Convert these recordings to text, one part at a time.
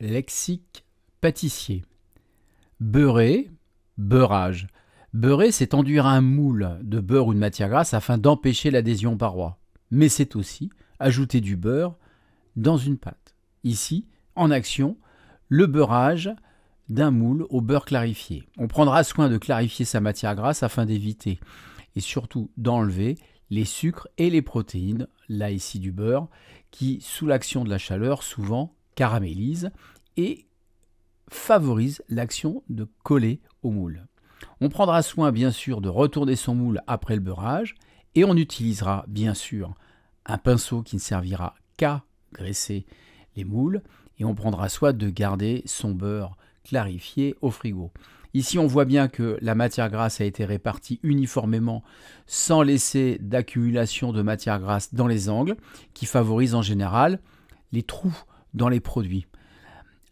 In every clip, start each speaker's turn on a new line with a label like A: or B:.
A: Lexique pâtissier. Beurrer, beurrage. Beurrer, c'est enduire un moule de beurre ou de matière grasse afin d'empêcher l'adhésion aux parois. Mais c'est aussi ajouter du beurre dans une pâte. Ici, en action, le beurrage d'un moule au beurre clarifié. On prendra soin de clarifier sa matière grasse afin d'éviter et surtout d'enlever les sucres et les protéines, là ici du beurre, qui, sous l'action de la chaleur, souvent caramélisent et favorisent l'action de coller au moule. On prendra soin bien sûr de retourner son moule après le beurrage et on utilisera bien sûr un pinceau qui ne servira qu'à graisser les moules et on prendra soin de garder son beurre clarifié au frigo. Ici, on voit bien que la matière grasse a été répartie uniformément sans laisser d'accumulation de matière grasse dans les angles qui favorise en général les trous dans les produits.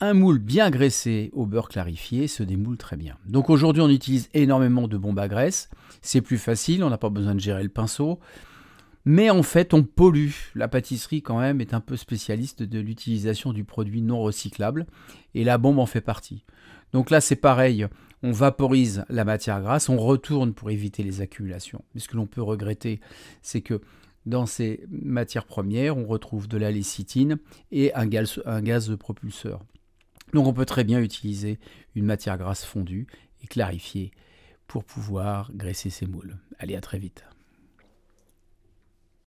A: Un moule bien graissé au beurre clarifié se démoule très bien. Donc aujourd'hui, on utilise énormément de bombes à graisse. C'est plus facile, on n'a pas besoin de gérer le pinceau. Mais en fait, on pollue. La pâtisserie, quand même, est un peu spécialiste de l'utilisation du produit non recyclable. Et la bombe en fait partie. Donc là, c'est pareil. On vaporise la matière grasse, on retourne pour éviter les accumulations. Mais ce que l'on peut regretter, c'est que dans ces matières premières, on retrouve de la lécithine et un gaz propulseur. Donc on peut très bien utiliser une matière grasse fondue et clarifiée pour pouvoir graisser ses moules. Allez, à très vite.